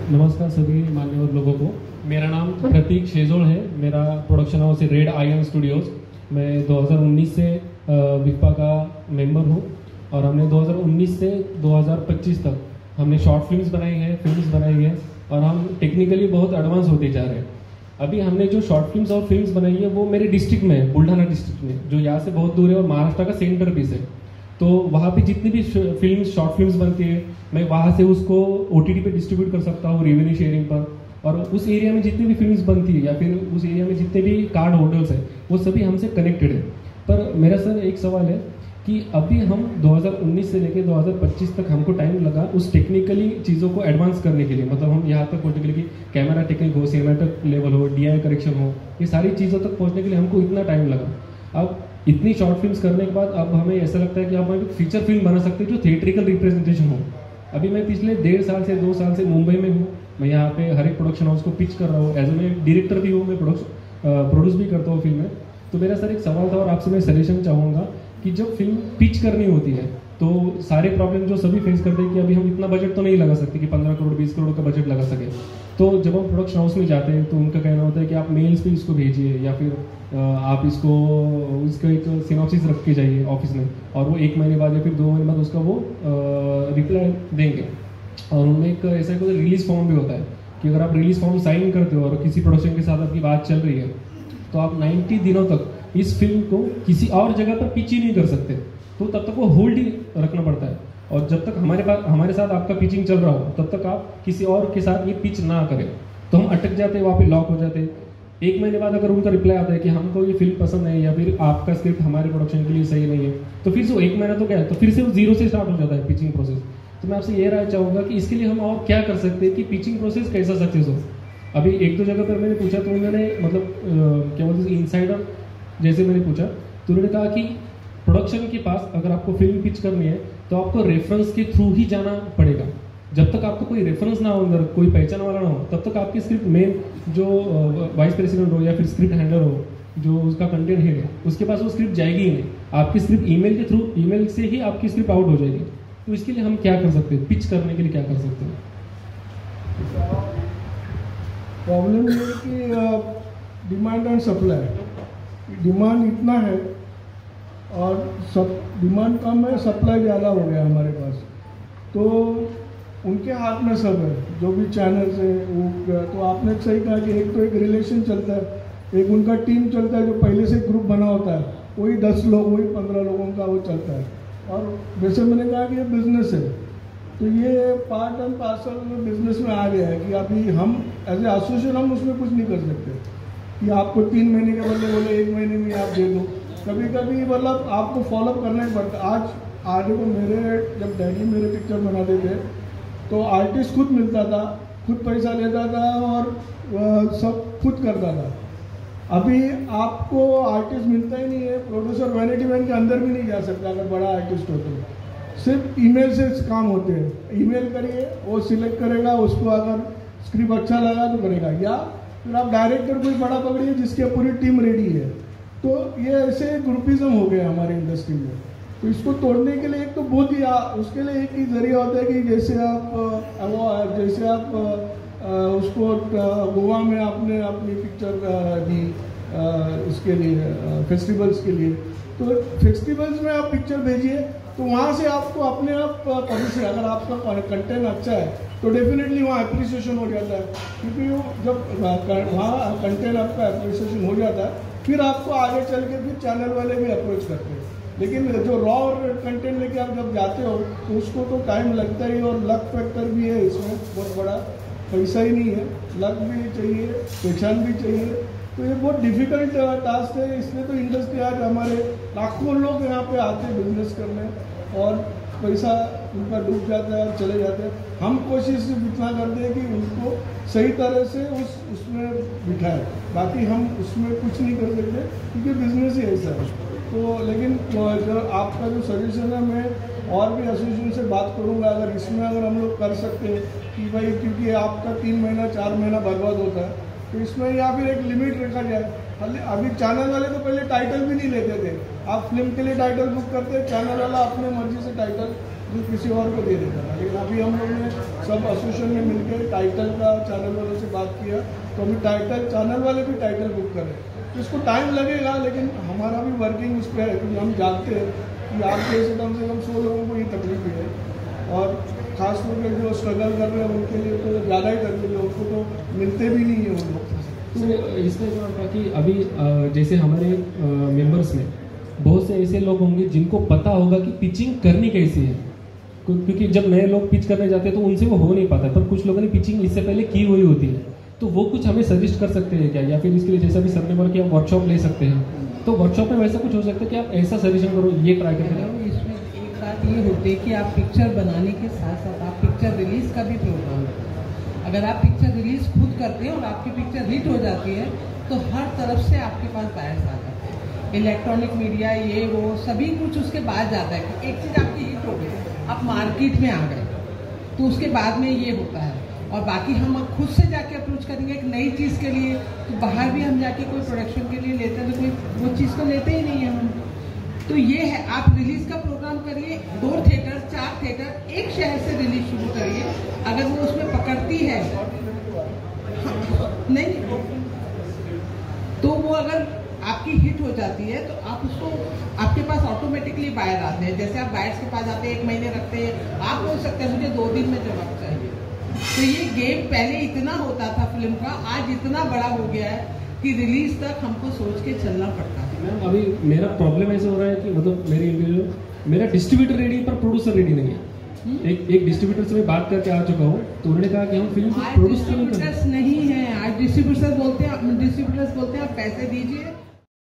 नमस्कार सभी मान्यवर लोगों को। मेरा नाम प्रतीक शेजोड़ है। मेरा प्रोडक्शन हाउस है रेड आईएम स्टूडियोज़। मैं 2019 से विप्पा का मेंबर हूँ और हमने 2019 से 2025 तक हमने शॉर्ट फिल्म्स बनाई हैं, फिल्म्स बनाई हैं और हम टेक्निकली बहुत एडवांस होते जा रहे हैं। अभी हमने जो शॉर्ट फिल्म्स और फिल्म्स बनाई है वो मेरे डिस्ट्रिक्ट में है, बुल्ढाना डिस्ट्रिक्ट में, जो यहाँ से बहुत दूर है और महाराष्ट्र का सेंटर पीस है। तो वहाँ पे जितनी भी फिल्म शॉर्ट फिल्म्स बनती है मैं वहाँ से उसको OTT पे डिस्ट्रीब्यूट कर सकता हूँ रेवेन्यू शेयरिंग पर। और उस एरिया में जितनी भी फिल्म्स बनती है या फिर उस एरिया में जितने भी कार्ड होल्डर्स हैं वो सभी हमसे कनेक्टेड है। पर मेरा सर एक सवाल है कि अभी हम 2019 से लेकर 2025 तक हमको टाइम लगा उस टेक्निकली चीज़ों को एडवांस करने के लिए, मतलब हम यहाँ तक पहुँचने के लिए कि कैमरा टेक्निक हो, सिनेमैटिक लेवल हो, DI करेक्शन हो, ये सारी चीज़ों तक पहुँचने के लिए हमको इतना टाइम लगा। अब इतनी शॉर्ट फिल्म्स करने के बाद अब हमें ऐसा लगता है कि अब हम फीचर फिल्म बना सकते हैं जो थिएट्रिकल रिप्रेजेंटेशन हो। अभी मैं पिछले 1.5 साल से 2 साल से मुंबई में हूँ। मैं यहाँ पे हर एक प्रोडक्शन हाउस को पिच कर रहा हूँ। एज ए मैं डायरेक्टर भी हूँ, मैं प्रोड्यूस भी करता हूँ फिल्में। तो मेरा सर एक सवाल था और आपसे मैं सजेशन चाहूँगा कि जब फिल्म पिच करनी होती है तो सारे प्रॉब्लम जो सभी फेस करते हैं कि अभी हम इतना बजट तो नहीं लगा सकते कि 15 करोड़ 20 करोड़ का बजट लगा सके। तो जब हम प्रोडक्शन हाउस में जाते हैं तो उनका कहना होता है कि आप मेल्स पे इसको भेजिए या फिर आप इसको एक सिनॉप्सिस रख के जाइए ऑफिस में और वो 1 महीने बाद या फिर 2 महीने बाद उसका वो रिप्लाई देंगे। और उनमें एक ऐसा कोई रिलीज फॉर्म भी होता है कि अगर आप रिलीज फॉर्म साइन करते हो और किसी प्रोडक्शन के साथ आपकी बात चल रही है तो आप 90 दिनों तक इस फिल्म को किसी और जगह पर पिच ही नहीं कर सकते। तो तब तक वो होल्ड ही रखना पड़ता है और जब तक हमारे साथ आपका पिचिंग चल रहा हो तब तक आप किसी और के साथ ये पिच ना करें। तो हम अटक जाते हैं, वहाँ पे लॉक हो जाते हैं। 1 महीने बाद अगर उनका रिप्लाई आता है कि हमको ये फिल्म पसंद है या फिर आपका स्क्रिप्ट हमारे प्रोडक्शन के लिए सही नहीं है, तो फिर से वो 1 महीना तो क्या है, तो फिर से वो 0 से स्टार्ट हो जाता है पिचिंग प्रोसेस। तो मैं आपसे ये राय चाहूँगा कि इसके लिए हम और क्या कर सकते हैं कि पिचिंग प्रोसेस कैसा सक्सेस हो। अभी 1-2 जगह पर मैंने पूछा तो उन्होंने मतलब क्या बोलते हैं इनसाइडर जैसे मैंने पूछा तो उन्होंने कहा कि प्रोडक्शन के पास अगर आपको फिल्म पिच करनी है तो आपको रेफरेंस के थ्रू ही जाना पड़ेगा। जब तक आपको कोई रेफरेंस ना हो, अंदर कोई पहचान वाला ना हो, तब तक आपकी स्क्रिप्ट मेन जो वाइस प्रेसिडेंट हो या फिर स्क्रिप्ट हैंडलर हो, जो उसका कंटेंट हेड है, उसके पास वो स्क्रिप्ट जाएगी ही नहीं। आपकी स्क्रिप्ट ईमेल के थ्रू, ईमेल से ही आपकी स्क्रिप्ट आउट हो जाएगी। तो इसके लिए हम क्या कर सकते हैं, पिच करने के लिए क्या कर सकते हैं? प्रॉब्लम ये है कि डिमांड एंड सप्लाई। डिमांड इतना है और सब डिमांड कम है, सप्लाई ज़्यादा हो गया हमारे पास। तो उनके हाथ में सब है, जो भी चैनल्स है वो। तो आपने सही कहा कि एक तो एक रिलेशन चलता है, एक उनका टीम चलता है जो पहले से ग्रुप बना होता है, वही 10 लोग वही 15 लोगों का वो चलता है। और जैसे मैंने कहा कि ये बिजनेस है, तो ये पार्ट एंड पार्सल बिजनेस में आ गया है कि अभी हम एज ए एसोसिएशन हम उसमें कुछ नहीं कर सकते कि आपको 3 महीने के बदले बोले 1 महीने में आप दे दो। कभी कभी मतलब आपको फॉलोअप करना ही पड़ता। आज को मेरे जब डैडी मेरे पिक्चर बनाते थे तो आर्टिस्ट खुद मिलता था, खुद पैसा लेता था और सब खुद करता था। अभी आपको आर्टिस्ट मिलता ही नहीं है। प्रोड्यूसर वैनिटी वैन के अंदर भी नहीं जा सकता अगर बड़ा आर्टिस्ट हो तो। सिर्फ ईमेल से काम होते हैं। ईमेल करिए, वो सिलेक्ट करेगा, उसको अगर स्क्रिप्ट अच्छा लगा तो करेगा, या फिर आप डायरेक्टर कोई बड़ा पकड़िए जिसकी पूरी टीम रेडी है। तो ये ऐसे ग्रुपिज्म हो गया हमारी इंडस्ट्री में। तो इसको तोड़ने के लिए एक तो बहुत ही उसके लिए एक ही जरिया होता है कि जैसे आप उसको गोवा में आपने अपनी पिक्चर दी इसके लिए फेस्टिवल्स के लिए, तो फेस्टिवल्स में आप पिक्चर भेजिए तो वहाँ से आपको अपने आप पब्लिश, अगर आपका कंटेंट अच्छा है तो डेफिनेटली वहाँ अप्रिसिएशन हो जाता है। क्योंकि जब वहाँ कंटेंट आपका अप्रिसिएशन हो जाता है फिर आपको आगे चल के फिर चैनल वाले भी अप्रोच करते हैं। लेकिन जो रॉ कंटेंट लेके आप जब जाते हो तो उसको तो टाइम लगता ही, और लक फैक्टर भी है इसमें बहुत बड़ा। पैसा ही नहीं है, लक भी चाहिए, पहचान भी चाहिए। तो ये बहुत डिफिकल्ट टास्क है। इसलिए तो इंडस्ट्री आज हमारे लाखों लोग यहाँ पे आते हैं बिजनेस करने और पैसा उनका डूब जाता है और चले जाते हैं। हम कोशिश सिर्फ इतना करते हैं कि उनको सही तरह से उसमें बिठाएं, बाकी हम उसमें कुछ नहीं कर सकते क्योंकि बिजनेस ही ऐसा है। तो लेकिन जो आपका जो सजेशन है, मैं और भी एसोसिएशन से बात करूँगा अगर इसमें अगर हम लोग कर सकते हैं कि भाई, क्योंकि आपका 3 महीना 4 महीना बर्बाद होता है, तो इसमें या फिर एक लिमिट रखा जाए। अभी चैनल वाले तो पहले टाइटल भी नहीं लेते थे। आप फिल्म के लिए टाइटल बुक करते हैं, चैनल वाला अपने मर्जी से टाइटल फिर किसी और को दे देता था। लेकिन अभी हम लोग ने सब एसोसिएशन में मिलकर टाइटल का चैनल वालों से बात किया, तो अभी टाइटल चैनल वाले भी टाइटल बुक कर रहे हैं। तो इसको टाइम लगेगा, लेकिन हमारा भी वर्किंग उस पर है, क्योंकि हम जानते हैं कि आपके से कम 100 लोगों को ये तकलीफ है, और ख़ास तौर पर जो स्ट्रगल कर रहे हैं उनके लिए तो ज़्यादा ही तकलीफ है, उनको तो मिलते भी नहीं है उन लोग। तो इसमें क्या होगा कि अभी जैसे हमारे मेंबर्स में बहुत से ऐसे लोग होंगे जिनको पता होगा कि पिचिंग करनी कैसी है, क्योंकि जब नए लोग पिच करने जाते हैं तो उनसे वो हो नहीं पाता, पर कुछ लोगों ने पिचिंग इससे पहले की हुई होती है। तो वो कुछ हमें सजेस्ट कर सकते हैं क्या, या फिर इसके लिए जैसा भी सर ने बोला कि आप वर्कशॉप ले सकते हैं, तो वर्कशॉप में वैसा कुछ हो सकता है कि आप ऐसा सजेशन करो, ये ट्राई करके। इसमें एक बात ये होती है कि आप पिक्चर बनाने के साथ साथ आप पिक्चर रिलीज का भी प्रोग्राम करते हैं। अगर आप पिक्चर रिलीज खुद करते हैं और आपकी पिक्चर हिट हो जाती है तो हर तरफ से आपके पास बायर्स आ जाते हैं, इलेक्ट्रॉनिक मीडिया ये वो सभी कुछ उसके बाद जाता है कि एक चीज़ आपकी हिट हो गई, आप मार्केट में आ गए, तो उसके बाद में ये होता है। और बाकी हम अब खुद से जाके अप्रोच करेंगे एक नई चीज़ के लिए, तो बाहर भी हम जाके कोई प्रोडक्शन के लिए लेते हैं तो कोई वो चीज़ तो लेते ही नहीं है हम। तो ये है, आप रिलीज का प्रोग्राम करिए, 2 थिएटर 4 थिएटर एक शहर से रिलीज शुरू करिए, अगर वो उसमें पकड़ती है नहीं तो वो अगर आपकी हिट हो जाती है तो आप उसको, आपके पास ऑटोमेटिकली बायर आते हैं। जैसे आप बायर्स के पास आते हैं 1 महीने रखते हैं, आप बोल सकते हैं मुझे 2 दिन में जवाब चाहिए। तो ये गेम पहले इतना होता था फिल्म का, आज इतना बड़ा हो गया है कि रिलीज तक हमको सोच के चलना पड़ता है। मैम अभी मेरा प्रॉब्लम ऐसे हो रहा है कि मतलब मेरा डिस्ट्रीब्यूटर रेडी है पर प्रोड्यूसर रेडी नहीं है। एक डिस्ट्रीब्यूटर से मैं बात करके आ चुका हूँ, तो उन्होंने कहा कि हम फिल्म को प्रोड्यूस नहीं है। आज डिस्ट्रीब्यूटर्स बोलते हैं आप पैसे दीजिए